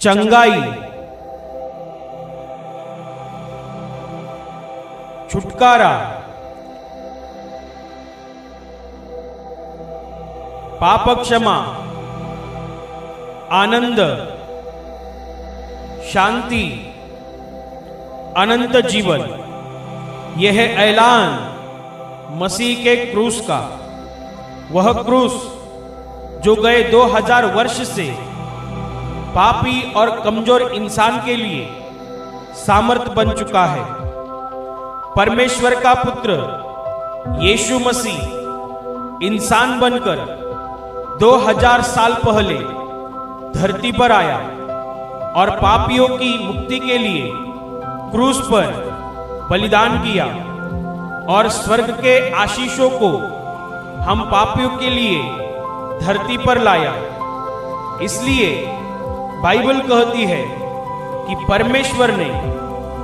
चंगाई, छुटकारा, पाप क्षमा, आनंद, शांति, अनंत जीवन। यह है ऐलान मसीह के क्रूस का, वह क्रूस जो गए 2000 वर्ष से पापी और कमजोर इंसान के लिए सामर्थ बन चुका है। परमेश्वर का पुत्र यीशु मसीह इंसान बनकर 2000 साल पहले धरती पर आया और पापियों की मुक्ति के लिए क्रूस पर बलिदान किया और स्वर्ग के आशीषों को हम पापियों के लिए धरती पर लाया। इसलिए बाइबल कहती है कि परमेश्वर ने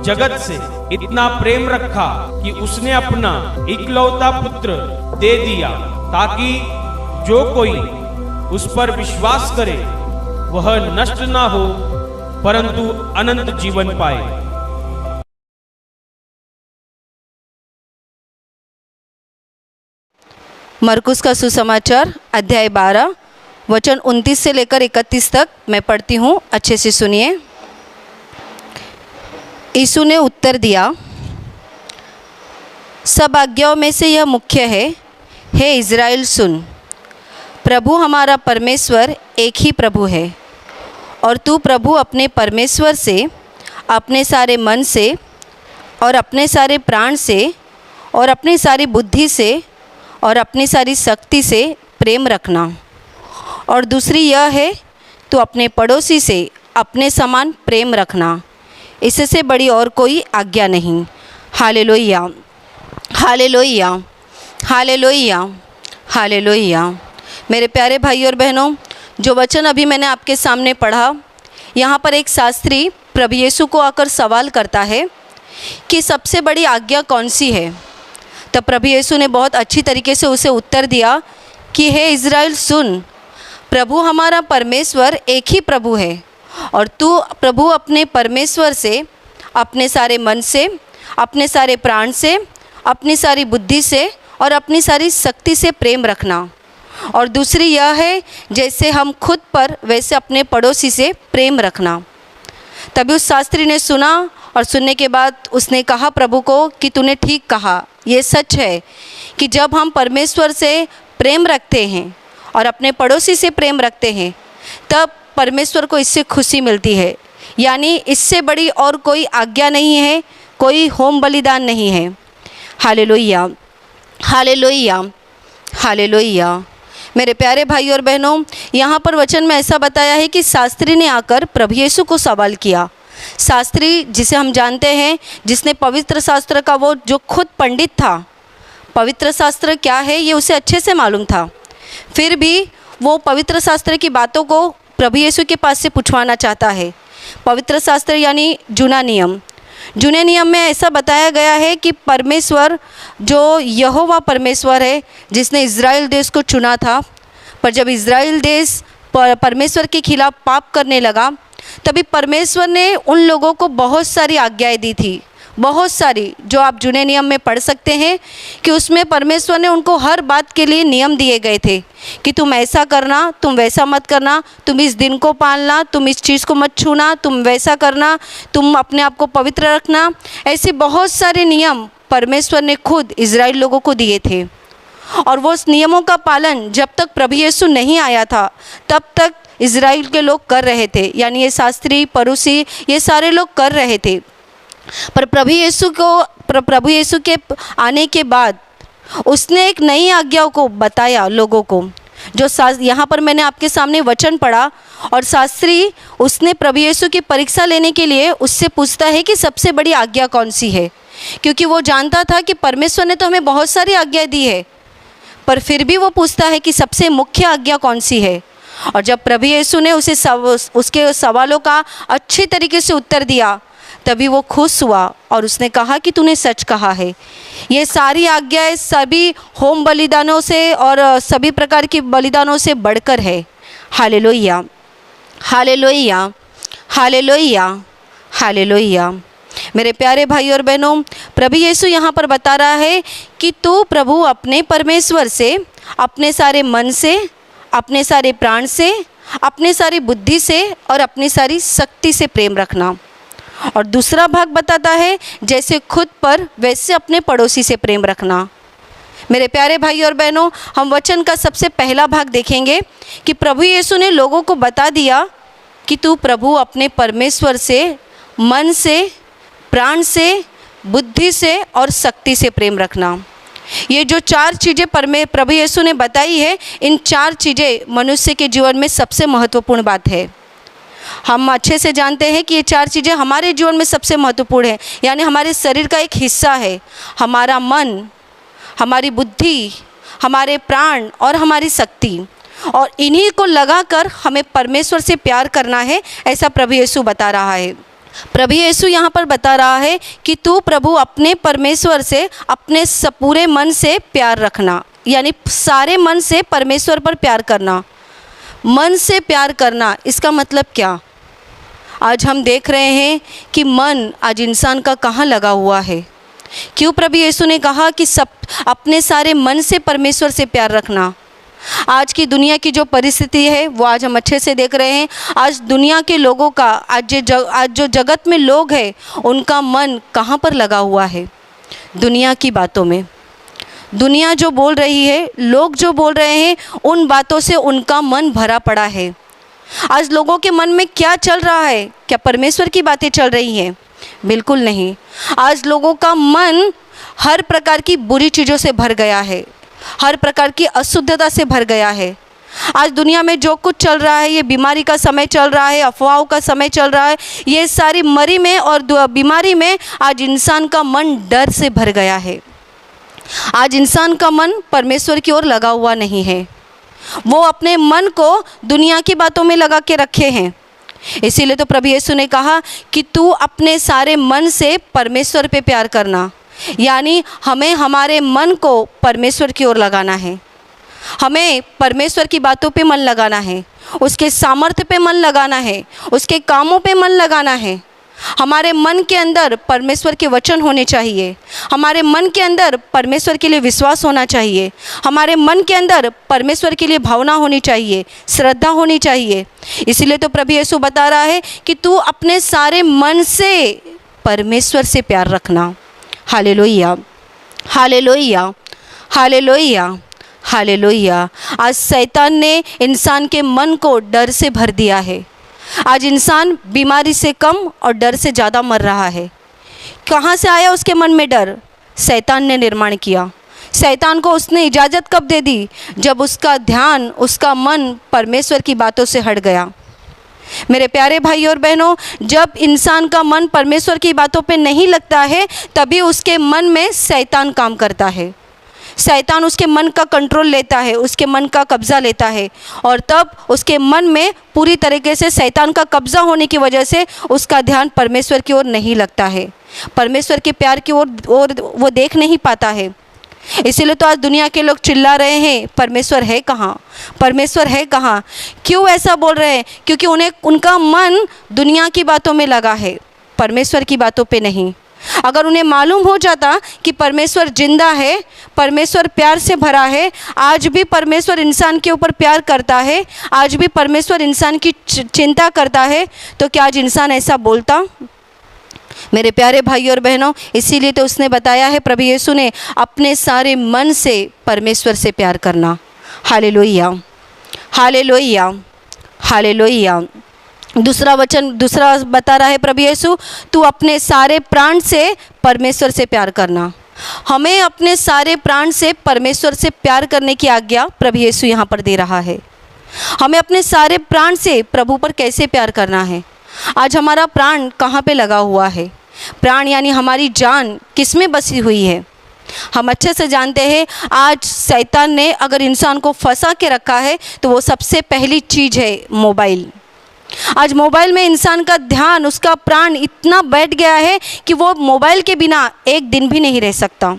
जगत से इतना प्रेम रखा कि उसने अपना इकलौता पुत्र दे दिया, ताकि जो कोई उस पर विश्वास करे वह नष्ट ना हो परंतु अनंत जीवन पाए। मरकुस का सुसमाचार अध्याय 12 वचन 29 से लेकर 31 तक मैं पढ़ती हूँ, अच्छे से सुनिए। यीशु ने उत्तर दिया, सब आज्ञाओं में से यह मुख्य है, हे इज़राइल सुन, प्रभु हमारा परमेश्वर एक ही प्रभु है, और तू प्रभु अपने परमेश्वर से अपने सारे मन से और अपने सारे प्राण से और अपनी सारी बुद्धि से और अपनी सारी शक्ति से प्रेम रखना। और दूसरी यह है, तू अपने पड़ोसी से अपने समान प्रेम रखना। इससे बड़ी और कोई आज्ञा नहीं। Hallelujah, hallelujah, hallelujah, hallelujah. मेरे प्यारे भाई और बहनों, जो वचन अभी मैंने आपके सामने पढ़ा, यहाँ पर एक शास्त्री प्रभु यीशु को आकर सवाल करता है कि सबसे बड़ी आज्ञा कौन सी है। तब प्रभु यीशु ने बहुत अच्छी तरीके से उसे उत्तर दिया कि हे इज़राइल सुन, प्रभु हमारा परमेश्वर एक ही प्रभु है, और तू प्रभु अपने परमेश्वर से अपने सारे मन से, अपने सारे प्राण से, अपनी सारी बुद्धि से और अपनी सारी शक्ति से प्रेम रखना। और दूसरी यह है, जैसे हम खुद पर वैसे अपने पड़ोसी से प्रेम रखना। तभी उस शास्त्री ने सुना और सुनने के बाद उसने कहा प्रभु को कि तूने ठीक कहा, ये सच है कि जब हम परमेश्वर से प्रेम रखते हैं और अपने पड़ोसी से प्रेम रखते हैं, तब परमेश्वर को इससे खुशी मिलती है। यानी इससे बड़ी और कोई आज्ञा नहीं है, कोई होम बलिदान नहीं है। Hallelujah, hallelujah, hallelujah. मेरे प्यारे भाई और बहनों, यहाँ पर वचन में ऐसा बताया है कि शास्त्री ने आकर प्रभु यीशु को सवाल किया। शास्त्री जिसे हम जानते हैं, जिसने पवित्र शास्त्र का, वो जो खुद पंडित था, पवित्र शास्त्र क्या है ये उसे अच्छे से मालूम था, फिर भी वो पवित्र शास्त्र की बातों को प्रभु यीशु के पास से पूछवाना चाहता है। पवित्र शास्त्र यानी जूना नियम। जूने नियम में ऐसा बताया गया है कि परमेश्वर जो यहोवा परमेश्वर है, जिसने इज़राइल देश को चुना था, पर जब इज़राइल देश परमेश्वर के खिलाफ पाप करने लगा, तभी परमेश्वर ने उन लोगों को बहुत सारी आज्ञाएं दी थी, बहुत सारी, जो आप जूने नियम में पढ़ सकते हैं कि उसमें परमेश्वर ने उनको हर बात के लिए नियम दिए गए थे कि तुम ऐसा करना, तुम वैसा मत करना, तुम इस दिन को पालना, तुम इस चीज़ को मत छूना, तुम वैसा करना, तुम अपने आप को पवित्र रखना। ऐसे बहुत सारे नियम परमेश्वर ने खुद इज़राइल लोगों को दिए थे, और वो उस नियमों का पालन जब तक प्रभु यीशु नहीं आया था तब तक इज़राइल के लोग कर रहे थे। यानी ये शास्त्री, परूसी, ये सारे लोग कर रहे थे। पर प्रभु यीशु के आने के बाद उसने एक नई आज्ञा को बताया लोगों को, जो यहाँ पर मैंने आपके सामने वचन पढ़ा। और शास्त्री उसने प्रभु यीशु की परीक्षा लेने के लिए उससे पूछता है कि सबसे बड़ी आज्ञा कौन सी है, क्योंकि वो जानता था कि परमेश्वर ने तो हमें बहुत सारी आज्ञा दी है, पर फिर भी वो पूछता है कि सबसे मुख्य आज्ञा कौन सी है। और जब प्रभु यीशु ने उसके सवालों का अच्छी तरीके से उत्तर दिया, तभी वो खुश हुआ और उसने कहा कि तूने सच कहा है। ये सारी आज्ञाएं सभी होम बलिदानों से और सभी प्रकार की बलिदानों से बढ़कर है। Hallelujah, hallelujah, hallelujah, hallelujah. मेरे प्यारे भाई और बहनों, प्रभु यीशु यहाँ पर बता रहा है कि तू प्रभु अपने परमेश्वर से अपने सारे मन से, अपने सारे प्राण से, अपने सारी बुद्धि से और अपनी सारी शक्ति से प्रेम रखना। और दूसरा भाग बताता है जैसे खुद पर वैसे अपने पड़ोसी से प्रेम रखना। मेरे प्यारे भाई और बहनों, हम वचन का सबसे पहला भाग देखेंगे कि प्रभु यीशु ने लोगों को बता दिया कि तू प्रभु अपने परमेश्वर से मन से, प्राण से, बुद्धि से और शक्ति से प्रेम रखना। ये जो 4 चीज़ें प्रभु यीशु ने बताई है, इन 4 चीज़ें मनुष्य के जीवन में सबसे महत्वपूर्ण बात है। हम अच्छे से जानते हैं कि ये 4 चीज़ें हमारे जीवन में सबसे महत्वपूर्ण है, यानी हमारे शरीर का एक हिस्सा है। हमारा मन, हमारी बुद्धि, हमारे प्राण और हमारी शक्ति, और इन्हीं को लगाकर हमें परमेश्वर से प्यार करना है, ऐसा प्रभु यीशु बता रहा है। प्रभु यीशु यहाँ पर बता रहा है कि तू प्रभु अपने परमेश्वर से अपने पूरे मन से प्यार रखना, यानी सारे मन से परमेश्वर पर प्यार करना। मन से प्यार करना, इसका मतलब क्या? आज हम देख रहे हैं कि मन आज इंसान का कहाँ लगा हुआ है। क्यों प्रभु यीशु ने कहा कि सब अपने सारे मन से परमेश्वर से प्यार रखना? आज की दुनिया की जो परिस्थिति है वो आज हम अच्छे से देख रहे हैं। आज दुनिया के लोगों का, आज जो जगत में लोग हैं, उनका मन कहाँ पर लगा हुआ है? दुनिया की बातों में। दुनिया जो बोल रही है, लोग जो बोल रहे हैं, उन बातों से उनका मन भरा पड़ा है। आज लोगों के मन में क्या चल रहा है? क्या परमेश्वर की बातें चल रही हैं? बिल्कुल नहीं। आज लोगों का मन हर प्रकार की बुरी चीज़ों से भर गया है, हर प्रकार की अशुद्धता से भर गया है। आज दुनिया में जो कुछ चल रहा है, ये बीमारी का समय चल रहा है, अफवाहों का समय चल रहा है, ये सारी मरी में और बीमारी में आज इंसान का मन डर से भर गया है। आज इंसान का मन परमेश्वर की ओर लगा हुआ नहीं है। वो अपने मन को दुनिया की बातों में लगा के रखे हैं। इसीलिए तो प्रभु यीशु ने कहा कि तू अपने सारे मन से परमेश्वर पे प्यार करना, यानी हमें हमारे मन को परमेश्वर की ओर लगाना है। हमें परमेश्वर की बातों पे मन लगाना है, उसके सामर्थ्य पे मन लगाना है, उसके कामों पे मन लगाना है। हमारे मन के अंदर परमेश्वर के वचन होने चाहिए। हमारे मन के अंदर परमेश्वर के लिए विश्वास होना चाहिए। हमारे मन के अंदर परमेश्वर के लिए भावना होनी चाहिए, श्रद्धा होनी चाहिए। इसीलिए तो प्रभु यीशु बता रहा है कि तू अपने सारे मन से परमेश्वर से प्यार रखना। Hallelujah, hallelujah, hallelujah, hallelujah. आज शैतान ने इंसान के मन को डर से भर दिया है। आज इंसान बीमारी से कम और डर से ज़्यादा मर रहा है। कहाँ से आया उसके मन में डर? शैतान ने निर्माण किया। शैतान को उसने इजाज़त कब दे दी? जब उसका ध्यान, उसका मन परमेश्वर की बातों से हट गया। मेरे प्यारे भाई और बहनों, जब इंसान का मन परमेश्वर की बातों पे नहीं लगता है, तभी उसके मन में शैतान काम करता है। शैतान उसके मन का कंट्रोल लेता है, उसके मन का कब्ज़ा लेता है, और तब उसके मन में पूरी तरीके से शैतान का कब्ज़ा होने की वजह से उसका ध्यान परमेश्वर की ओर नहीं लगता है, परमेश्वर के प्यार की ओर वो देख नहीं पाता है। इसीलिए तो आज दुनिया के लोग चिल्ला रहे हैं, परमेश्वर है कहाँ, परमेश्वर है कहाँ। क्यों ऐसा बोल रहे हैं? क्योंकि उनका मन दुनिया की बातों में लगा है, परमेश्वर की बातों पे नहीं। अगर उन्हें मालूम हो जाता कि परमेश्वर जिंदा है, परमेश्वर प्यार से भरा है, आज भी परमेश्वर इंसान के ऊपर प्यार करता है, आज भी परमेश्वर इंसान की चिंता करता है, तो क्या आज इंसान ऐसा बोलता? मेरे प्यारे भाई और बहनों, इसीलिए तो उसने बताया है, प्रभु यीशु ने, अपने सारे मन से परमेश्वर से प्यार करना। Hallelujah, hallelujah, hallelujah. दूसरा बता रहा है प्रभु यीशु, तू अपने सारे प्राण से परमेश्वर से प्यार करना। हमें अपने सारे प्राण से परमेश्वर से प्यार करने की आज्ञा प्रभु यीशु यहाँ पर दे रहा है। हमें अपने सारे प्राण से प्रभु पर कैसे प्यार करना है? आज हमारा प्राण कहाँ पे लगा हुआ है? प्राण यानी हमारी जान किस में बसी हुई है? हम अच्छे से जानते हैं, आज शैतान ने अगर इंसान को फंसा के रखा है तो वो सबसे पहली चीज़ है मोबाइल। आज मोबाइल में इंसान का ध्यान, उसका प्राण इतना बैठ गया है कि वो मोबाइल के बिना एक दिन भी नहीं रह सकता।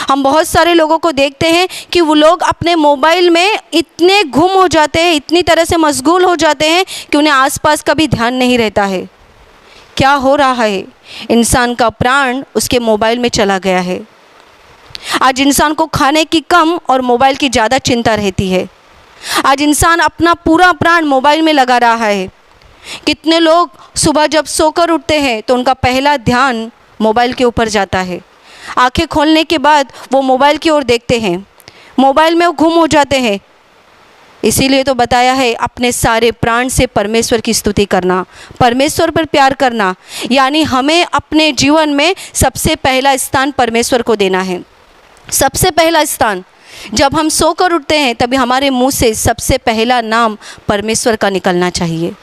हम बहुत सारे लोगों को देखते हैं कि वो लोग अपने मोबाइल में इतने गुम हो जाते हैं, इतनी तरह से मशगूल हो जाते हैं कि उन्हें आसपास का भी ध्यान नहीं रहता है। क्या हो रहा है? इंसान का प्राण उसके मोबाइल में चला गया है। आज इंसान को खाने की कम और मोबाइल की ज़्यादा चिंता रहती है। आज इंसान अपना पूरा प्राण मोबाइल में लगा रहा है। कितने लोग सुबह जब सोकर उठते हैं तो उनका पहला ध्यान मोबाइल के ऊपर जाता है। आंखें खोलने के बाद वो मोबाइल की ओर देखते हैं, मोबाइल में वो गुम हो जाते हैं। इसीलिए तो बताया है अपने सारे प्राण से परमेश्वर की स्तुति करना, परमेश्वर पर प्यार करना, यानी हमें अपने जीवन में सबसे पहला स्थान परमेश्वर को देना है। सबसे पहला स्थान, जब हम सोकर उठते हैं तभी हमारे मुंह से सबसे पहला नाम परमेश्वर का निकलना चाहिए।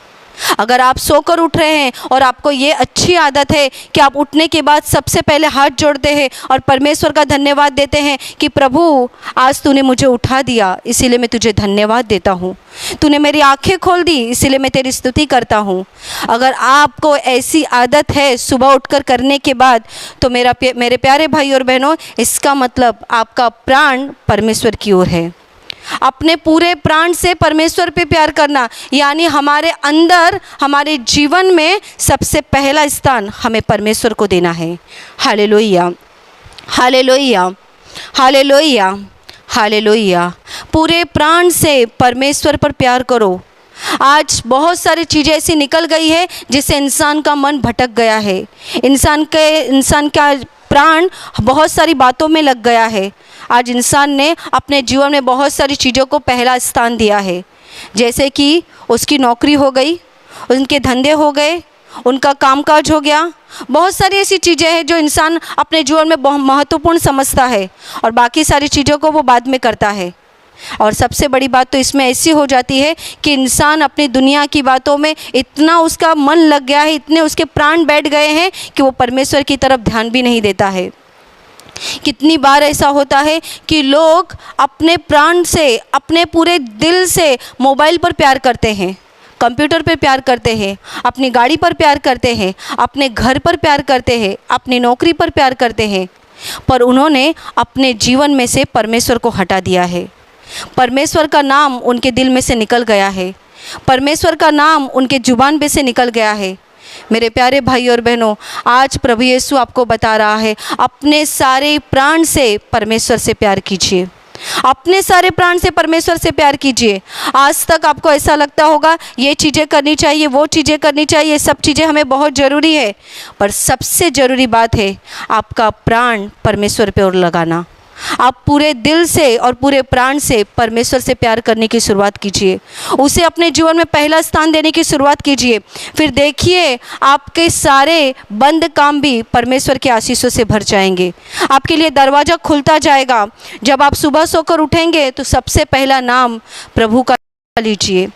अगर आप सोकर उठ रहे हैं और आपको ये अच्छी आदत है कि आप उठने के बाद सबसे पहले हाथ जोड़ते हैं और परमेश्वर का धन्यवाद देते हैं कि प्रभु आज तूने मुझे उठा दिया, इसीलिए मैं तुझे धन्यवाद देता हूँ। तूने मेरी आंखें खोल दी, इसीलिए मैं तेरी स्तुति करता हूँ। अगर आपको ऐसी आदत है सुबह उठकर करने के बाद, तो मेरे प्यारे भाई और बहनों, इसका मतलब आपका प्राण परमेश्वर की ओर है। अपने पूरे प्राण से परमेश्वर पे प्यार करना, यानी हमारे अंदर, हमारे जीवन में सबसे पहला स्थान हमें परमेश्वर को देना है। Hallelujah, hallelujah, hallelujah, hallelujah. पूरे प्राण से परमेश्वर पर प्यार करो। आज बहुत सारी चीज़ें ऐसी निकल गई है जिससे इंसान का मन भटक गया है। इंसान का प्राण बहुत सारी बातों में लग गया है। आज इंसान ने अपने जीवन में बहुत सारी चीज़ों को पहला स्थान दिया है, जैसे कि उसकी नौकरी हो गई, उनके धंधे हो गए, उनका कामकाज हो गया। बहुत सारी ऐसी चीज़ें हैं जो इंसान अपने जीवन में बहुत महत्वपूर्ण समझता है और बाकी सारी चीज़ों को वो बाद में करता है। और सबसे बड़ी बात तो इसमें ऐसी हो जाती है कि इंसान अपनी दुनिया की बातों में इतना उसका मन लग गया है, इतने उसके प्राण बैठ गए हैं कि वो परमेश्वर की तरफ ध्यान भी नहीं देता है। कितनी बार ऐसा होता है कि लोग अपने प्राण से, अपने पूरे दिल से मोबाइल पर प्यार करते हैं, कंप्यूटर पर प्यार करते हैं, अपनी गाड़ी पर प्यार करते हैं, अपने घर पर प्यार करते हैं, अपनी नौकरी पर प्यार करते हैं, पर उन्होंने अपने जीवन में से परमेश्वर को हटा दिया है। परमेश्वर का नाम उनके दिल में से निकल गया है, परमेश्वर का नाम उनके जुबान पे से निकल गया है। मेरे प्यारे भाई और बहनों, आज प्रभु यीशु आपको बता रहा है, अपने सारे प्राण से परमेश्वर से प्यार कीजिए, अपने सारे प्राण से परमेश्वर से प्यार कीजिए। आज तक आपको ऐसा लगता होगा ये चीज़ें करनी चाहिए, वो चीज़ें करनी चाहिए, सब चीज़ें हमें बहुत ज़रूरी है, पर सबसे ज़रूरी बात है आपका प्राण परमेश्वर पे और लगाना। आप पूरे दिल से और पूरे प्राण से परमेश्वर से प्यार करने की शुरुआत कीजिए, उसे अपने जीवन में पहला स्थान देने की शुरुआत कीजिए। फिर देखिए आपके सारे बंद काम भी परमेश्वर के आशीषों से भर जाएंगे। आपके लिए दरवाज़ा खुलता जाएगा। जब आप सुबह सोकर उठेंगे तो सबसे पहला नाम प्रभु का लीजिए।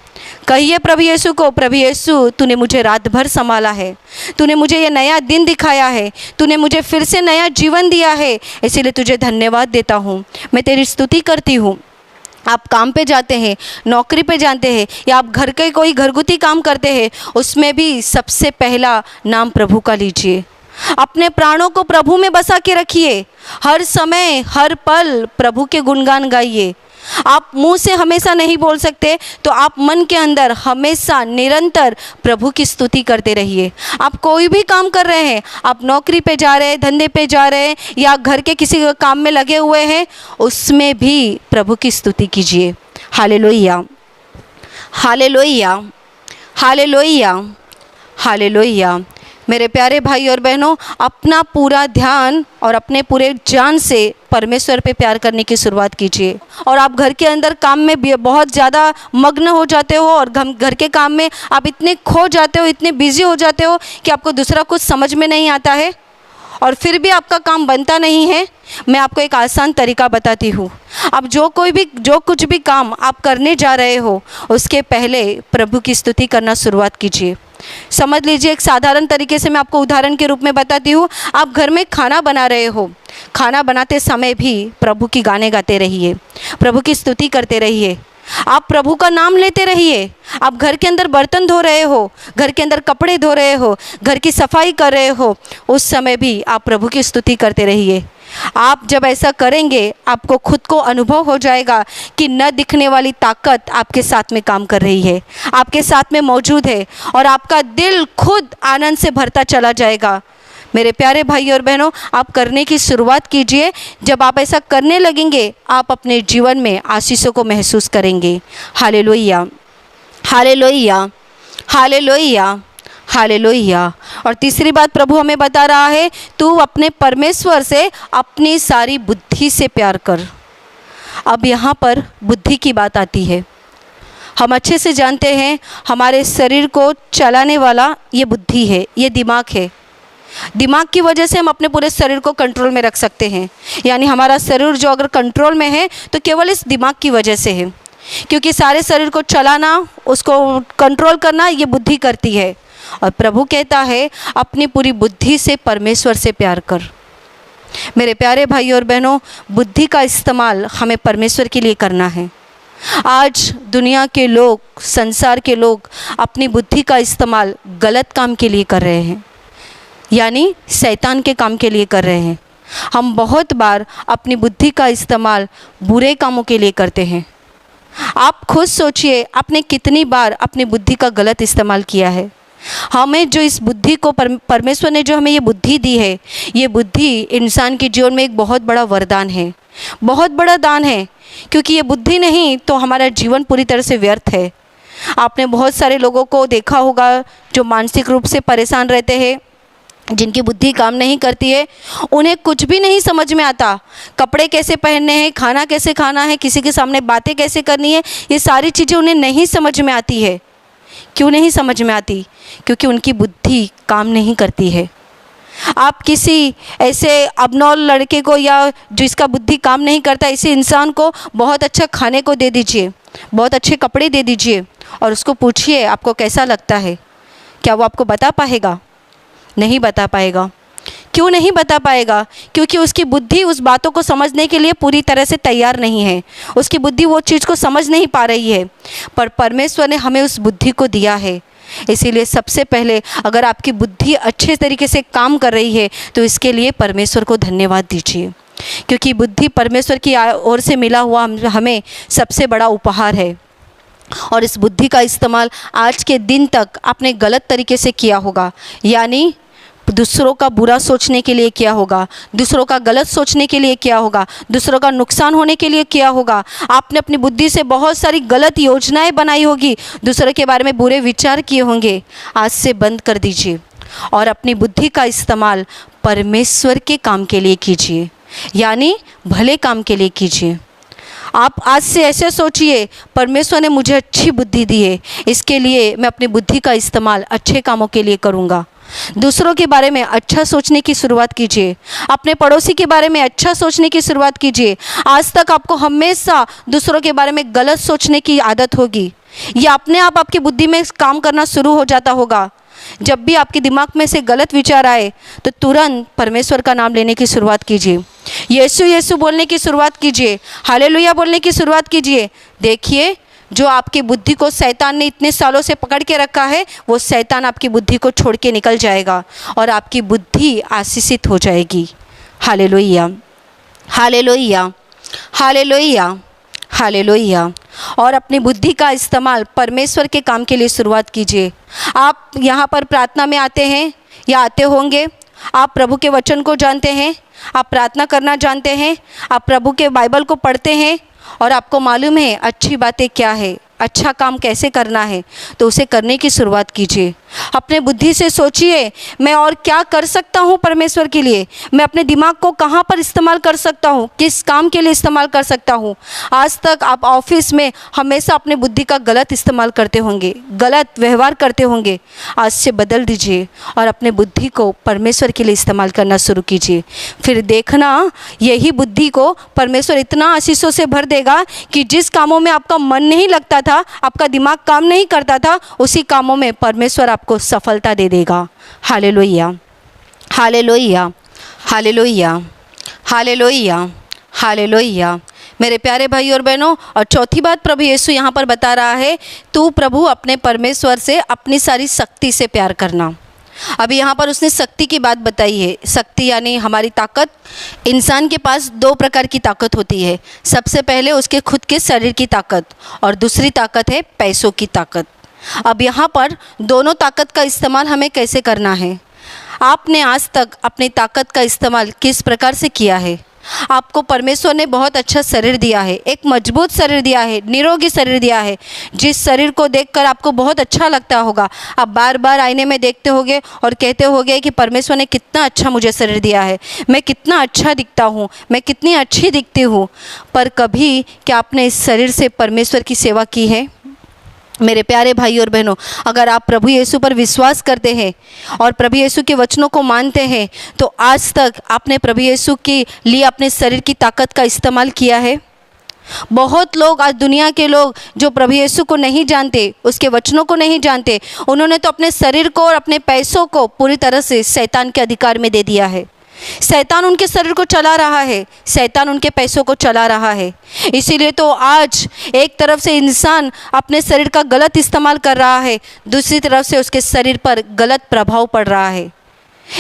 कहिए प्रभु यीशु को, प्रभु यीशु तूने मुझे रात भर संभाला है, तूने मुझे ये नया दिन दिखाया है, तूने मुझे फिर से नया जीवन दिया है, इसीलिए तुझे धन्यवाद देता हूँ, मैं तेरी स्तुति करती हूँ। आप काम पे जाते हैं, नौकरी पे जाते हैं, या आप घर के कोई घरगुती काम करते हैं, उसमें भी सबसे पहला नाम प्रभु का लीजिए। अपने प्राणों को प्रभु में बसा के रखिए। हर समय हर पल प्रभु के गुणगान गाइए। आप मुंह से हमेशा नहीं बोल सकते तो आप मन के अंदर हमेशा निरंतर प्रभु की स्तुति करते रहिए। आप कोई भी काम कर रहे हैं, आप नौकरी पे जा रहे हैं, धंधे पे जा रहे हैं, या घर के किसी काम में लगे हुए हैं, उसमें भी प्रभु की स्तुति कीजिए। Hallelujah, hallelujah, hallelujah, hallelujah. मेरे प्यारे भाई और बहनों, अपना पूरा ध्यान और अपने पूरे जान से परमेश्वर पे प्यार करने की शुरुआत कीजिए। और आप घर के अंदर काम में बहुत ज़्यादा मग्न हो जाते हो और घर के काम में आप इतने खो जाते हो, इतने बिजी हो जाते हो कि आपको दूसरा कुछ समझ में नहीं आता है और फिर भी आपका काम बनता नहीं है। मैं आपको एक आसान तरीका बताती हूँ। आप जो कुछ भी काम आप करने जा रहे हो, उसके पहले प्रभु की स्तुति करना शुरुआत कीजिए। समझ लीजिए, एक साधारण तरीके से मैं आपको उदाहरण के रूप में बताती हूँ। आप घर में खाना बना रहे हो, खाना बनाते समय भी प्रभु की गाने गाते रहिए, प्रभु की स्तुति करते रहिए, आप प्रभु का नाम लेते रहिए। आप घर के अंदर बर्तन धो रहे हो, घर के अंदर कपड़े धो रहे हो, घर की सफाई कर रहे हो, उस समय भी आप प्रभु की स्तुति करते रहिए। आप जब ऐसा करेंगे आपको खुद को अनुभव हो जाएगा कि न दिखने वाली ताकत आपके साथ में काम कर रही है, आपके साथ में मौजूद है, और आपका दिल खुद आनंद से भरता चला जाएगा। मेरे प्यारे भाई और बहनों, आप करने की शुरुआत कीजिए। जब आप ऐसा करने लगेंगे आप अपने जीवन में आशीषों को महसूस करेंगे। Hallelujah, hallelujah, hallelujah, hallelujah. और तीसरी बात प्रभु हमें बता रहा है, तू अपने परमेश्वर से अपनी सारी बुद्धि से प्यार कर। अब यहाँ पर बुद्धि की बात आती है। हम अच्छे से जानते हैं हमारे शरीर को चलाने वाला ये बुद्धि है, ये दिमाग है। दिमाग की वजह से हम अपने पूरे शरीर को कंट्रोल में रख सकते हैं। यानी हमारा शरीर जो अगर कंट्रोल में है तो केवल इस दिमाग की वजह से है, क्योंकि सारे शरीर को चलाना, उसको कंट्रोल करना ये बुद्धि करती है। और प्रभु कहता है अपनी पूरी बुद्धि से परमेश्वर से प्यार कर। मेरे प्यारे भाई और बहनों, बुद्धि का इस्तेमाल हमें परमेश्वर के लिए करना है। आज दुनिया के लोग, संसार के लोग अपनी बुद्धि का इस्तेमाल गलत काम के लिए कर रहे हैं, यानी शैतान के काम के लिए कर रहे हैं। हम बहुत बार अपनी बुद्धि का इस्तेमाल बुरे कामों के लिए करते हैं। आप खुद सोचिए आपने कितनी बार अपनी बुद्धि का गलत इस्तेमाल किया है। हमें जो इस बुद्धि को परमेश्वर ने जो हमें ये बुद्धि दी है, ये बुद्धि इंसान के जीवन में एक बहुत बड़ा वरदान है, बहुत बड़ा दान है। क्योंकि ये बुद्धि नहीं तो हमारा जीवन पूरी तरह से व्यर्थ है। आपने बहुत सारे लोगों को देखा होगा जो मानसिक रूप से परेशान रहते हैं, जिनकी बुद्धि काम नहीं करती है। उन्हें कुछ भी नहीं समझ में आता, कपड़े कैसे पहनने हैं, खाना कैसे खाना है, किसी के सामने बातें कैसे करनी है, ये सारी चीज़ें उन्हें नहीं समझ में आती है। क्यों नहीं समझ में आती? क्योंकि उनकी बुद्धि काम नहीं करती है। आप किसी ऐसे अबनॉल लड़के को या जिसका बुद्धि काम नहीं करता, ऐसे इंसान को बहुत अच्छा खाने को दे दीजिए, बहुत अच्छे कपड़े दे दीजिए और उसको पूछिए आपको कैसा लगता है। क्या वो आपको बता पाएगा? नहीं बता पाएगा। क्यों नहीं बता पाएगा? क्योंकि उसकी बुद्धि उस बातों को समझने के लिए पूरी तरह से तैयार नहीं है। उसकी बुद्धि वो चीज़ को समझ नहीं पा रही है। पर परमेश्वर ने हमें उस बुद्धि को दिया है। इसीलिए सबसे पहले अगर आपकी बुद्धि अच्छे तरीके से काम कर रही है तो इसके लिए परमेश्वर को धन्यवाद दीजिए, क्योंकि बुद्धि परमेश्वर की ओर से मिला हुआ हमें सबसे बड़ा उपहार है। और इस बुद्धि का इस्तेमाल आज के दिन तक आपने गलत तरीके से किया होगा, यानी दूसरों का बुरा सोचने के लिए किया होगा, दूसरों का गलत सोचने के लिए किया होगा, दूसरों का नुकसान होने के लिए किया होगा। आपने अपनी बुद्धि से बहुत सारी गलत योजनाएं बनाई होगी, दूसरों के बारे में बुरे विचार किए होंगे। आज से बंद कर दीजिए और अपनी बुद्धि का इस्तेमाल परमेश्वर के काम के लिए कीजिए, यानी भले काम के लिए कीजिए। आप आज से ऐसे सोचिए, परमेश्वर ने मुझे अच्छी बुद्धि दी है, इसके लिए मैं अपनी बुद्धि का इस्तेमाल अच्छे कामों के लिए करूँगा। दूसरों के बारे में अच्छा सोचने की शुरुआत कीजिए, अपने पड़ोसी के बारे में अच्छा सोचने की शुरुआत कीजिए। आज तक आपको हमेशा दूसरों के बारे में गलत सोचने की आदत होगी, या अपने आप आपकी बुद्धि में काम करना शुरू हो जाता होगा। जब भी आपके दिमाग में से गलत विचार आए तो तुरंत परमेश्वर का नाम लेने की शुरुआत कीजिए, यीशु यीशु बोलने की शुरुआत कीजिए, हालेलुया बोलने की शुरुआत कीजिए। देखिए, जो आपकी बुद्धि को शैतान ने इतने सालों से पकड़ के रखा है, वो शैतान आपकी बुद्धि को छोड़ के निकल जाएगा और आपकी बुद्धि आशीषित हो जाएगी। Hallelujah, hallelujah, hallelujah, hallelujah. और अपनी बुद्धि का इस्तेमाल परमेश्वर के काम के लिए शुरुआत कीजिए। आप यहाँ पर प्रार्थना में आते हैं या आते होंगे, आप प्रभु के वचन को जानते हैं, आप प्रार्थना करना जानते हैं, आप प्रभु के बाइबल को पढ़ते हैं और आपको मालूम है अच्छी बातें क्या है, अच्छा काम कैसे करना है, तो उसे करने की शुरुआत कीजिए। अपने बुद्धि से सोचिए, मैं और क्या कर सकता हूँ परमेश्वर के लिए, मैं अपने दिमाग को कहाँ पर इस्तेमाल कर सकता हूँ, किस काम के लिए इस्तेमाल कर सकता हूँ। आज तक आप ऑफिस में हमेशा अपने बुद्धि का गलत इस्तेमाल करते होंगे, गलत व्यवहार करते होंगे। आज से बदल दीजिए और अपने बुद्धि को परमेश्वर के लिए इस्तेमाल करना शुरू कीजिए। फिर देखना, यही बुद्धि को परमेश्वर इतना आशीषों से भर देगा कि जिस कामों में आपका मन नहीं लगता था, आपका दिमाग काम नहीं करता था, उसी कामों में परमेश्वर आपको सफलता दे देगा। Hallelujah, hallelujah, hallelujah, hallelujah, hallelujah. मेरे प्यारे भाई और बहनों, और चौथी बात प्रभु यीशु यहाँ पर बता रहा है, तू प्रभु अपने परमेश्वर से अपनी सारी शक्ति से प्यार करना। अभी यहाँ पर उसने शक्ति की बात बताई है। शक्ति यानी हमारी ताकत। इंसान के पास दो प्रकार की ताकत होती है। सबसे पहले उसके खुद के शरीर की ताकत और दूसरी ताकत है पैसों की ताकत। अब यहाँ पर दोनों ताकत का इस्तेमाल हमें कैसे करना है? आपने आज तक अपनी ताकत का इस्तेमाल किस प्रकार से किया है? आपको परमेश्वर ने बहुत अच्छा शरीर दिया है, एक मजबूत शरीर दिया है, निरोगी शरीर दिया है, जिस शरीर को देखकर आपको बहुत अच्छा लगता होगा। आप बार बार आईने में देखते होगे और कहते होगे कि परमेश्वर ने कितना अच्छा मुझे शरीर दिया है, मैं कितना अच्छा दिखता हूँ, मैं कितनी अच्छी दिखती हूँ। पर कभी क्या आपने इस शरीर से परमेश्वर की सेवा की है? मेरे प्यारे भाई और बहनों, अगर आप प्रभु यीशु पर विश्वास करते हैं और प्रभु यीशु के वचनों को मानते हैं तो आज तक आपने प्रभु यीशु के लिए अपने शरीर की ताकत का इस्तेमाल किया है? बहुत लोग, आज दुनिया के लोग जो प्रभु यीशु को नहीं जानते, उसके वचनों को नहीं जानते, उन्होंने तो अपने शरीर को और अपने पैसों को पूरी तरह से शैतान के अधिकार में दे दिया है। शैतान उनके शरीर को चला रहा है, शैतान उनके पैसों को चला रहा है। इसीलिए तो आज एक तरफ से इंसान अपने शरीर का गलत इस्तेमाल कर रहा है, दूसरी तरफ से उसके शरीर पर गलत प्रभाव पड़ रहा है।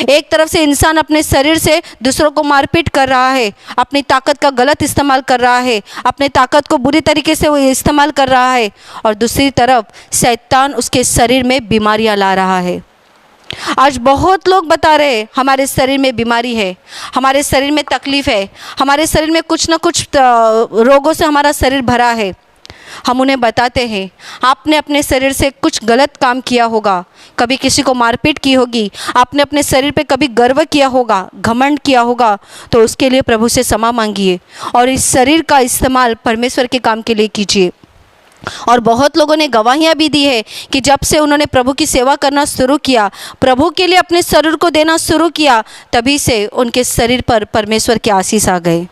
एक तरफ से इंसान अपने शरीर से दूसरों को मारपीट कर रहा है, अपनी ताकत का गलत इस्तेमाल कर रहा है, अपने ताकत को बुरी तरीके से वो इस्तेमाल कर रहा है, और दूसरी तरफ शैतान उसके शरीर में बीमारियां ला रहा है। आज बहुत लोग बता रहे हैं हमारे शरीर में बीमारी है, हमारे शरीर में तकलीफ़ है, हमारे शरीर में कुछ ना कुछ रोगों से हमारा शरीर भरा है। हम उन्हें बताते हैं आपने अपने शरीर से कुछ गलत काम किया होगा, कभी किसी को मारपीट की होगी, आपने अपने शरीर पे कभी गर्व किया होगा, घमंड किया होगा, तो उसके लिए प्रभु से क्षमा मांगिए और इस शरीर का इस्तेमाल परमेश्वर के काम के लिए कीजिए। और बहुत लोगों ने गवाहियाँ भी दी है कि जब से उन्होंने प्रभु की सेवा करना शुरू किया, प्रभु के लिए अपने शरीर को देना शुरू किया, तभी से उनके शरीर पर परमेश्वर के आशीष आ गए।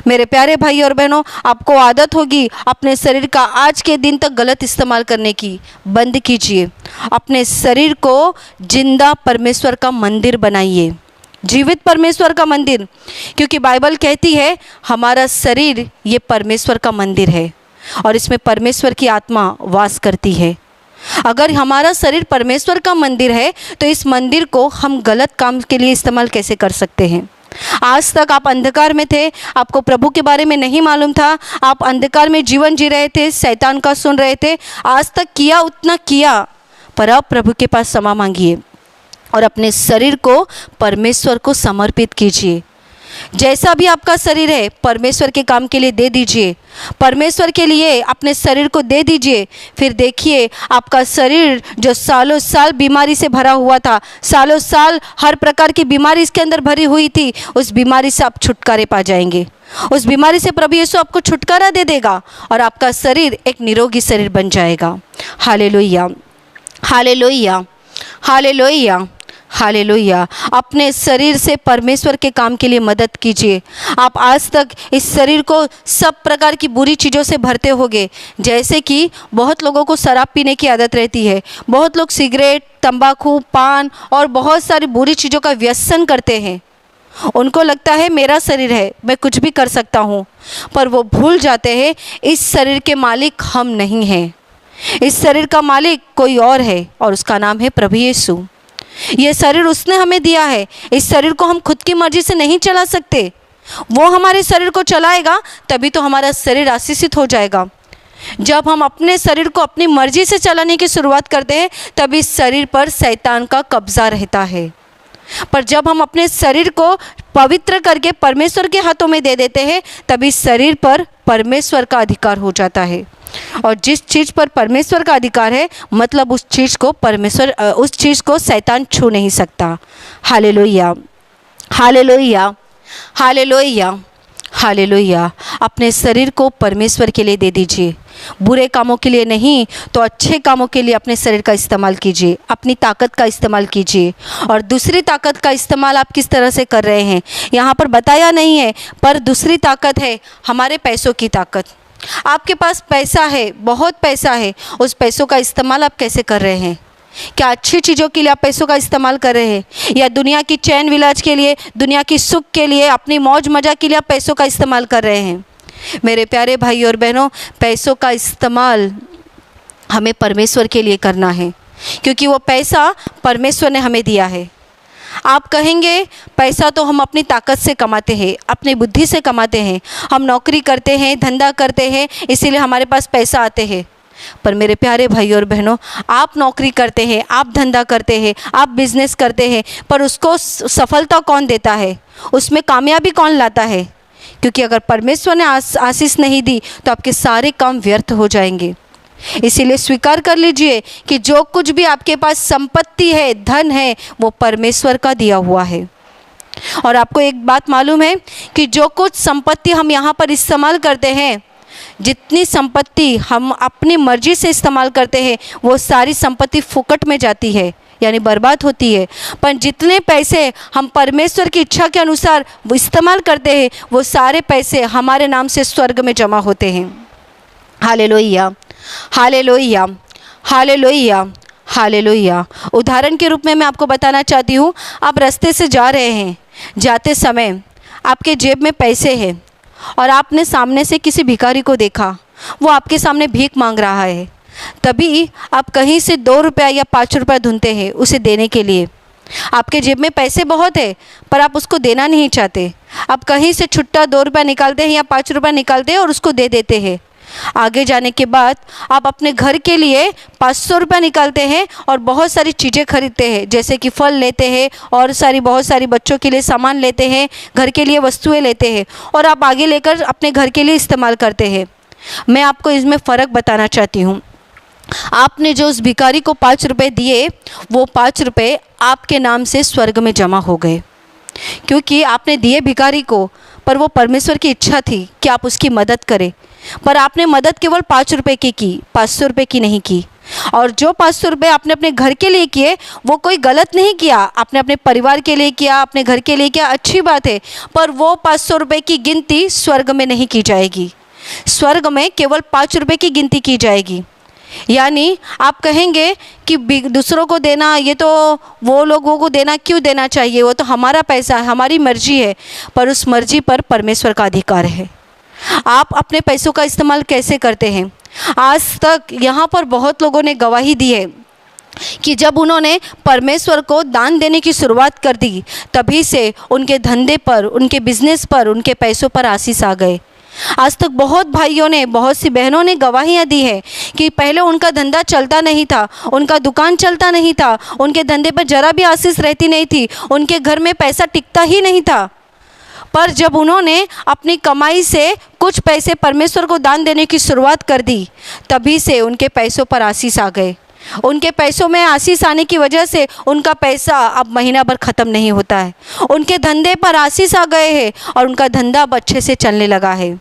मेरे प्यारे भाई और बहनों, आपको आदत होगी अपने शरीर का आज के दिन तक गलत इस्तेमाल करने की, बंद कीजिए। अपने शरीर को जिंदा परमेश्वर का मंदिर बनाइए, जीवित परमेश्वर का मंदिर, क्योंकि बाइबल कहती है हमारा शरीर ये परमेश्वर का मंदिर है और इसमें परमेश्वर की आत्मा वास करती है। अगर हमारा शरीर परमेश्वर का मंदिर है तो इस मंदिर को हम गलत काम के लिए इस्तेमाल कैसे कर सकते हैं? आज तक आप अंधकार में थे, आपको प्रभु के बारे में नहीं मालूम था, आप अंधकार में जीवन जी रहे थे, शैतान का सुन रहे थे, आज तक किया उतना किया, पर अब प्रभु के पास क्षमा मांगिए और अपने शरीर को परमेश्वर को समर्पित कीजिए। जैसा भी आपका शरीर है परमेश्वर के काम के लिए दे दीजिए, परमेश्वर के लिए अपने शरीर को दे दीजिए। फिर देखिए आपका शरीर जो सालों साल बीमारी से भरा हुआ था, सालों साल हर प्रकार की बीमारी इसके अंदर भरी हुई थी, उस बीमारी से आप छुटकारे पा जाएंगे। उस बीमारी से प्रभु यीशु आपको छुटकारा दे देगा और आपका शरीर एक निरोगी शरीर बन जाएगा। Hallelujah, hallelujah, hallelujah, hallelujah. अपने शरीर से परमेश्वर के काम के लिए मदद कीजिए। आप आज तक इस शरीर को सब प्रकार की बुरी चीज़ों से भरते होंगे, जैसे कि बहुत लोगों को शराब पीने की आदत रहती है, बहुत लोग सिगरेट, तंबाकू, पान और बहुत सारी बुरी चीज़ों का व्यसन करते हैं। उनको लगता है मेरा शरीर है, मैं कुछ भी कर सकता हूँ, पर वो भूल जाते हैं इस शरीर के मालिक हम नहीं हैं। इस शरीर का मालिक कोई और है और उसका नाम है प्रभु यीशु। ये शरीर उसने हमें दिया है, इस शरीर को हम खुद की मर्जी से नहीं चला सकते, वो हमारे शरीर को चलाएगा तभी तो हमारा शरीर आशीषित हो जाएगा। जब हम अपने शरीर को अपनी मर्जी से चलाने की शुरुआत करते हैं तभी इस शरीर पर शैतान का कब्जा रहता है, पर जब हम अपने शरीर को पवित्र करके परमेश्वर के हाथों में दे देते हैं तभी शरीर पर परमेश्वर का अधिकार हो जाता है। और जिस चीज़ पर परमेश्वर का अधिकार है मतलब उस चीज़ को शैतान छू नहीं सकता। Hallelujah, hallelujah, hallelujah, hallelujah. अपने शरीर को परमेश्वर के लिए दे दीजिए, बुरे कामों के लिए नहीं तो अच्छे कामों के लिए अपने शरीर का इस्तेमाल कीजिए, अपनी ताकत का इस्तेमाल कीजिए। और दूसरी ताकत का इस्तेमाल आप किस तरह से कर रहे हैं यहाँ पर बताया नहीं है, पर दूसरी ताकत है हमारे पैसों की ताकत। आपके पास पैसा है, बहुत पैसा है, उस पैसों का इस्तेमाल आप कैसे कर रहे हैं? क्या अच्छी चीज़ों के लिए आप पैसों का इस्तेमाल कर रहे हैं या दुनिया की चैन विलाज के लिए, दुनिया की सुख के लिए, अपनी मौज मजा के लिए आप पैसों का इस्तेमाल कर रहे हैं? मेरे प्यारे भाई और बहनों, पैसों का इस्तेमाल हमें परमेश्वर के लिए करना है। क्योंकि वो पैसा परमेश्वर ने हमें दिया है। आप कहेंगे पैसा तो हम अपनी ताकत से कमाते हैं, अपनी बुद्धि से कमाते हैं, हम नौकरी करते हैं, धंधा करते हैं, इसीलिए हमारे पास पैसा आते हैं। पर मेरे प्यारे भाई और बहनों, आप नौकरी करते हैं, आप धंधा करते हैं, आप बिजनेस करते हैं, पर उसको सफलता कौन देता है, उसमें कामयाबी कौन लाता है? क्योंकि अगर परमेश्वर ने आशीष नहीं दी तो आपके सारे काम व्यर्थ हो जाएंगे। इसीलिए स्वीकार कर लीजिए कि जो कुछ भी आपके पास संपत्ति है, धन है, वो परमेश्वर का दिया हुआ है। और आपको एक बात मालूम है कि जो कुछ संपत्ति हम यहाँ पर इस्तेमाल करते हैं, जितनी संपत्ति हम अपनी मर्जी से इस्तेमाल करते हैं, वो सारी संपत्ति फुकट में जाती है, यानी बर्बाद होती है। पर जितने पैसे हम परमेश्वर की इच्छा के अनुसार वो इस्तेमाल करते हैं, वो सारे पैसे हमारे नाम से स्वर्ग में जमा होते हैं। Hallelujah, hallelujah, hallelujah, hallelujah. उदाहरण के रूप में मैं आपको बताना चाहती हूँ, आप रास्ते से जा रहे हैं, जाते समय आपके जेब में पैसे हैं और आपने सामने से किसी भिखारी को देखा, वो आपके सामने भीख मांग रहा है। तभी आप कहीं से 2 रुपया या 5 रुपया ढूंढते हैं उसे देने के लिए। आपके जेब में पैसे बहुत है पर आप उसको देना नहीं चाहते। आप कहीं से छुट्टा 2 रुपया निकालते हैं या 5 रुपया निकालते हैं और उसको दे देते हैं। आगे जाने के बाद आप अपने घर के लिए 500 रुपया निकालते हैं और बहुत सारी चीज़ें खरीदते हैं, जैसे कि फल लेते हैं और बहुत सारी बच्चों के लिए सामान लेते हैं, घर के लिए वस्तुएं लेते हैं और आप आगे लेकर अपने घर के लिए इस्तेमाल करते हैं। मैं आपको इसमें फ़र्क बताना चाहती हूँ। आपने जो उस भिखारी को 5 रुपये दिए, वो 5 रुपये आपके नाम से स्वर्ग में जमा हो गए, क्योंकि आपने दिए भिखारी को, पर वो परमेश्वर की इच्छा थी कि आप उसकी मदद करें। पर आपने मदद केवल 5 रुपये की 500 रुपये की नहीं की। और जो 500 रुपये आपने अपने घर के लिए किए, वो कोई गलत नहीं किया, आपने अपने परिवार के लिए किया, अपने घर के लिए किया, अच्छी बात है। पर वो 500 रुपये की गिनती स्वर्ग में नहीं की जाएगी। स्वर्ग में केवल 5 रुपये की गिनती की जाएगी। यानी आप कहेंगे कि दूसरों को देना, ये तो वो लोगों को देना क्यों देना चाहिए, वो तो हमारा पैसा है, हमारी मर्जी है। पर उस मर्जी पर परमेश्वर का अधिकार है। आप अपने पैसों का इस्तेमाल कैसे करते हैं? आज तक यहाँ पर बहुत लोगों ने गवाही दी है कि जब उन्होंने परमेश्वर को दान देने की शुरुआत कर दी, तभी से उनके धंधे पर, उनके बिजनेस पर, उनके पैसों पर आशीष आ गए। आज तक बहुत भाइयों ने, बहुत सी बहनों ने गवाहियाँ दी है कि पहले उनका धंधा चलता नहीं था, उनका दुकान चलता नहीं था, उनके धंधे पर जरा भी आशीष रहती नहीं थी, उनके घर में पैसा टिकता ही नहीं था। पर जब उन्होंने अपनी कमाई से कुछ पैसे परमेश्वर को दान देने की शुरुआत कर दी, तभी से उनके पैसों पर आशीष आ गए। उनके पैसों में आशीष आने की वजह से उनका पैसा अब महीना भर ख़त्म नहीं होता है। उनके धंधे पर आशीष आ गए हैं और उनका धंधा अब अच्छे से चलने लगा है।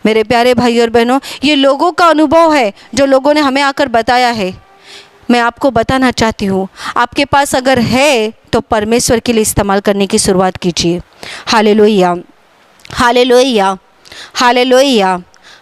मेरे प्यारे भाई और बहनों, ये लोगों का अनुभव है जो लोगों ने हमें आकर बताया है। मैं आपको बताना चाहती हूँ, आपके पास अगर है तो परमेश्वर के लिए इस्तेमाल करने की शुरुआत कीजिए। Hallelujah, hallelujah, hallelujah,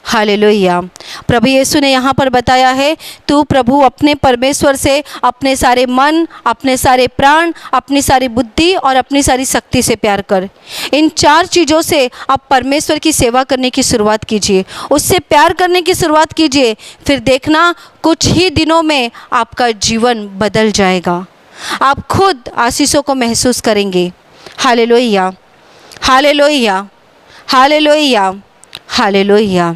hallelujah. प्रभु यीशु ने यहाँ पर बताया है, तू प्रभु अपने परमेश्वर से अपने सारे मन, अपने सारे प्राण, अपनी सारी बुद्धि और अपनी सारी शक्ति से प्यार कर। इन 4 चीज़ों से आप परमेश्वर की सेवा करने की शुरुआत कीजिए, उससे प्यार करने की शुरुआत कीजिए। फिर देखना कुछ ही दिनों में आपका जीवन बदल जाएगा। आप खुद आशीषों को महसूस करेंगे। Hallelujah, hallelujah, hallelujah, hallelujah.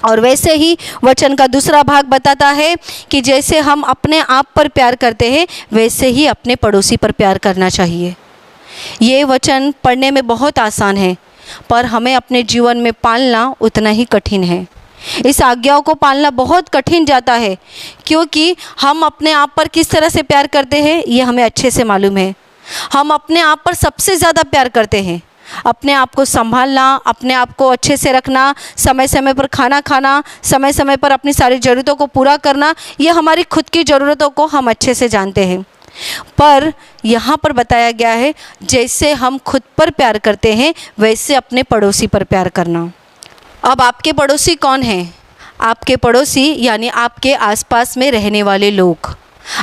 और वैसे ही वचन का दूसरा भाग बताता है कि जैसे हम अपने आप पर प्यार करते हैं, वैसे ही अपने पड़ोसी पर प्यार करना चाहिए। ये वचन पढ़ने में बहुत आसान है, पर हमें अपने जीवन में पालना उतना ही कठिन है। इस आज्ञाओं को पालना बहुत कठिन जाता है, क्योंकि हम अपने आप पर किस तरह से प्यार करते हैं ये हमें अच्छे से मालूम है। हम अपने आप पर सबसे ज़्यादा प्यार करते हैं। अपने आप को संभालना, अपने आप को अच्छे से रखना, समय समय पर खाना खाना, समय समय पर अपनी सारी ज़रूरतों को पूरा करना, ये हमारी खुद की ज़रूरतों को हम अच्छे से जानते हैं। पर यहाँ पर बताया गया है, जैसे हम खुद पर प्यार करते हैं वैसे अपने पड़ोसी पर प्यार करना। अब आपके पड़ोसी कौन हैं? आपके पड़ोसी यानी आपके आसपास में रहने वाले लोग।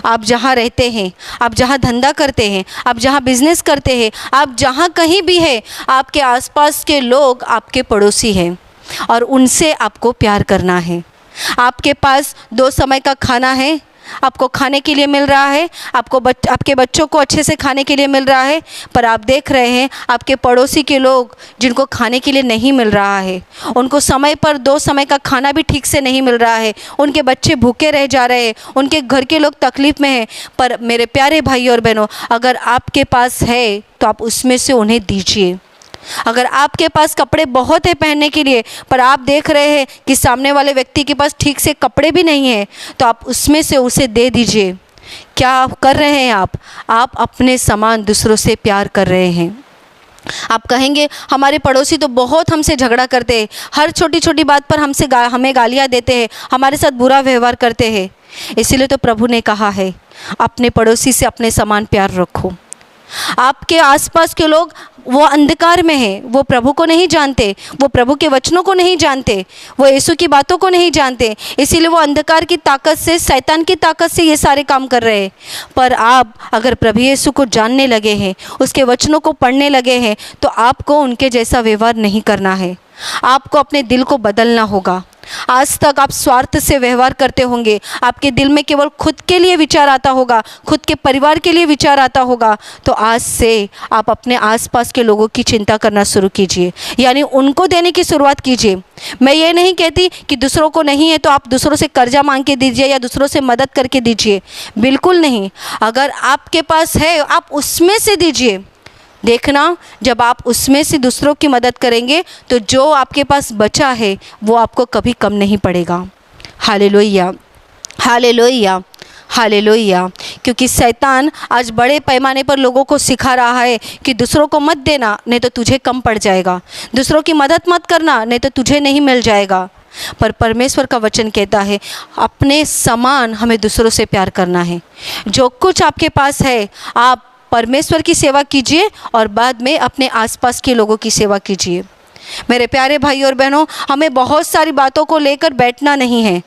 आप जहाँ रहते हैं, आप जहाँ धंधा करते हैं, आप जहाँ बिजनेस करते हैं, आप जहाँ कहीं भी हैं, आपके आसपास के लोग आपके पड़ोसी हैं और उनसे आपको प्यार करना है। आपके पास 2 समय का खाना है, आपको खाने के लिए मिल रहा है, आपके बच्चों को अच्छे से खाने के लिए मिल रहा है, पर आप देख रहे हैं आपके पड़ोसी के लोग जिनको खाने के लिए नहीं मिल रहा है, उनको समय पर 2 समय का खाना भी ठीक से नहीं मिल रहा है, उनके बच्चे भूखे रह जा रहे हैं, उनके घर के लोग तकलीफ़ में हैं। पर मेरे प्यारे भाई और बहनों, अगर आपके पास है तो आप उसमें से उन्हें दीजिए। अगर आपके पास कपड़े बहुत है पहनने के लिए, पर आप देख रहे हैं कि सामने वाले व्यक्ति के पास ठीक से कपड़े भी नहीं हैं, तो आप उसमें से उसे दे दीजिए। क्या आप कर रहे हैं? आप अपने समान दूसरों से प्यार कर रहे हैं। आप कहेंगे हमारे पड़ोसी तो बहुत हमसे झगड़ा करते हैं, हर छोटी छोटी बात पर हमें गालियाँ देते हैं, हमारे साथ बुरा व्यवहार करते हैं। इसीलिए तो प्रभु ने कहा है, अपने पड़ोसी से अपने समान प्यार रखो। आपके आसपास के लोग वो अंधकार में हैं, वो प्रभु को नहीं जानते, वो प्रभु के वचनों को नहीं जानते, वो यीशु की बातों को नहीं जानते, इसीलिए वो अंधकार की ताकत से, शैतान की ताकत से ये सारे काम कर रहे हैं। पर आप अगर प्रभु यीशु को जानने लगे हैं, उसके वचनों को पढ़ने लगे हैं, तो आपको उनके जैसा व्यवहार नहीं करना है। आपको अपने दिल को बदलना होगा। आज तक आप स्वार्थ से व्यवहार करते होंगे, आपके दिल में केवल खुद के लिए विचार आता होगा, खुद के परिवार के लिए विचार आता होगा। तो आज से आप अपने आसपास के लोगों की चिंता करना शुरू कीजिए, यानी उनको देने की शुरुआत कीजिए। मैं ये नहीं कहती कि दूसरों को नहीं है तो आप दूसरों से कर्जा मांग के दीजिए या दूसरों से मदद करके दीजिए, बिल्कुल नहीं। अगर आपके पास है आप उसमें से दीजिए। देखना, जब आप उसमें से दूसरों की मदद करेंगे तो जो आपके पास बचा है वो आपको कभी कम नहीं पड़ेगा। Hallelujah, hallelujah, hallelujah. क्योंकि शैतान आज बड़े पैमाने पर लोगों को सिखा रहा है कि दूसरों को मत देना, नहीं तो तुझे कम पड़ जाएगा, दूसरों की मदद मत करना, नहीं तो तुझे नहीं मिल जाएगा। पर परमेश्वर का वचन कहता है, अपने समान हमें दूसरों से प्यार करना है। जो कुछ आपके पास है आप परमेश्वर की सेवा कीजिए और बाद में अपने आसपास के लोगों की सेवा कीजिए। मेरे प्यारे भाई और बहनों, हमें बहुत सारी बातों को लेकर बैठना नहीं है,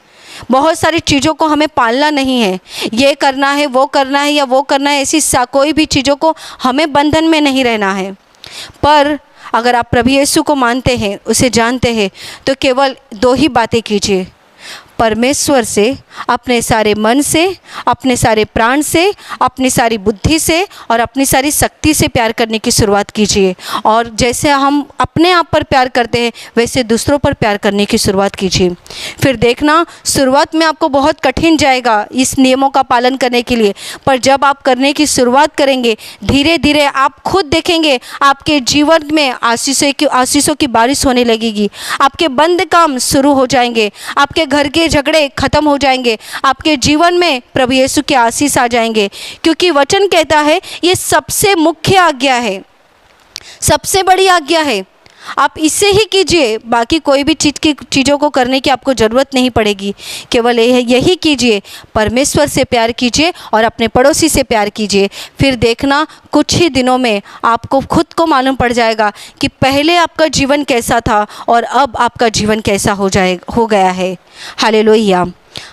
बहुत सारी चीज़ों को हमें पालना नहीं है। ये करना है, वो करना है या वो करना है, ऐसी कोई भी चीज़ों को हमें बंधन में नहीं रहना है। पर अगर आप प्रभु यीशु को मानते हैं, उसे जानते हैं, तो केवल 2 ही बातें कीजिए। परमेश्वर से अपने सारे मन से, अपने सारे प्राण से, अपनी सारी बुद्धि से और अपनी सारी शक्ति से प्यार करने की शुरुआत कीजिए। और जैसे हम अपने आप पर प्यार करते हैं वैसे दूसरों पर प्यार करने की शुरुआत कीजिए। फिर देखना, शुरुआत में आपको बहुत कठिन जाएगा इस नियमों का पालन करने के लिए, पर जब आप करने की शुरुआत करेंगे, धीरे धीरे आप खुद देखेंगे आपके जीवन में आशीषों की बारिश होने लगेगी। आपके बंद काम शुरू हो जाएंगे, आपके घर के झगड़े खत्म हो जाएंगे, आपके जीवन में प्रभु यीशु के आशीष आ जाएंगे। क्योंकि वचन कहता है ये सबसे मुख्य आज्ञा है, सबसे बड़ी आज्ञा है। आप इसे ही कीजिए, बाकी कोई भी चीज़ों को करने की आपको ज़रूरत नहीं पड़ेगी। केवल यही कीजिए, परमेश्वर से प्यार कीजिए और अपने पड़ोसी से प्यार कीजिए। फिर देखना, कुछ ही दिनों में आपको खुद को मालूम पड़ जाएगा कि पहले आपका जीवन कैसा था और अब आपका जीवन कैसा हो गया है। Hallelujah,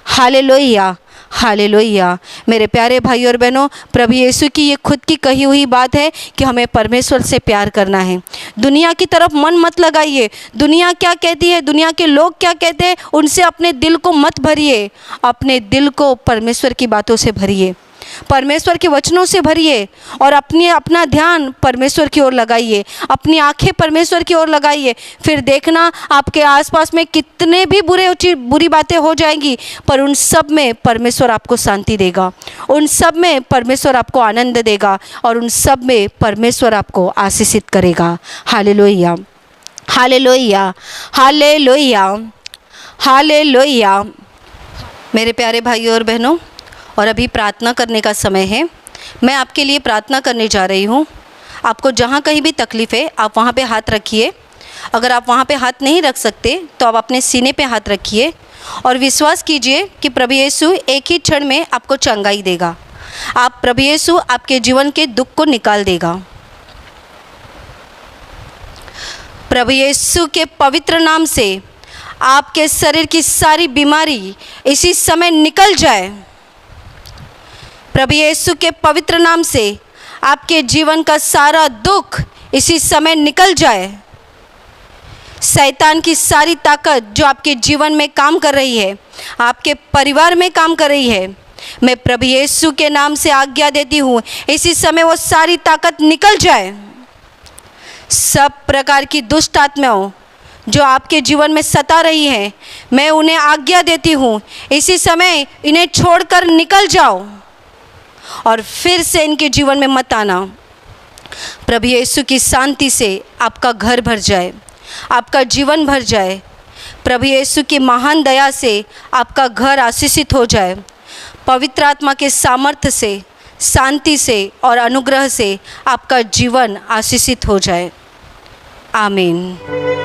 hallelujah, hallelujah. मेरे प्यारे भाई और बहनों, प्रभु यीशु की ये खुद की कही हुई बात है कि हमें परमेश्वर से प्यार करना है। दुनिया की तरफ मन मत लगाइए। दुनिया क्या कहती है, दुनिया के लोग क्या कहते हैं, उनसे अपने दिल को मत भरिए। अपने दिल को परमेश्वर की बातों से भरिए, परमेश्वर के वचनों से भरिए और अपना ध्यान परमेश्वर की ओर लगाइए, अपनी आंखें परमेश्वर की ओर लगाइए। फिर देखना, आपके आसपास में कितने भी बुरी बातें हो जाएंगी, पर उन सब में परमेश्वर आपको शांति देगा, उन सब में परमेश्वर आपको आनंद देगा और उन सब में परमेश्वर आपको आशीषित करेगा। Hallelujah, hallelujah, hallelujah, hallelujah. मेरे प्यारे भाइयों और बहनों, और अभी प्रार्थना करने का समय है। मैं आपके लिए प्रार्थना करने जा रही हूँ। आपको जहाँ कहीं भी तकलीफ़ है आप वहाँ पे हाथ रखिए। अगर आप वहाँ पे हाथ नहीं रख सकते तो आप अपने सीने पे हाथ रखिए और विश्वास कीजिए कि प्रभु यीशु एक ही क्षण में आपको चंगाई देगा। प्रभु यीशु आपके जीवन के दुख को निकाल देगा। प्रभु यीशु के पवित्र नाम से आपके शरीर की सारी बीमारी इसी समय निकल जाए। प्रभु यीशु के पवित्र नाम से आपके जीवन का सारा दुख इसी समय निकल जाए। शैतान की सारी ताकत जो आपके जीवन में काम कर रही है, आपके परिवार में काम कर रही है, मैं प्रभु यीशु के नाम से आज्ञा देती हूँ, इसी समय वो सारी ताकत निकल जाए। सब प्रकार की दुष्ट आत्माओं जो आपके जीवन में सता रही हैं, मैं उन्हें आज्ञा देती हूँ, इसी समय इन्हें छोड़कर निकल जाओ और फिर से इनके जीवन में मत आना। प्रभु यीशु की शांति से आपका घर भर जाए, आपका जीवन भर जाए। प्रभु यीशु की महान दया से आपका घर आशीषित हो जाए। पवित्र आत्मा के सामर्थ्य से, शांति से और अनुग्रह से आपका जीवन आशीषित हो जाए। आमीन।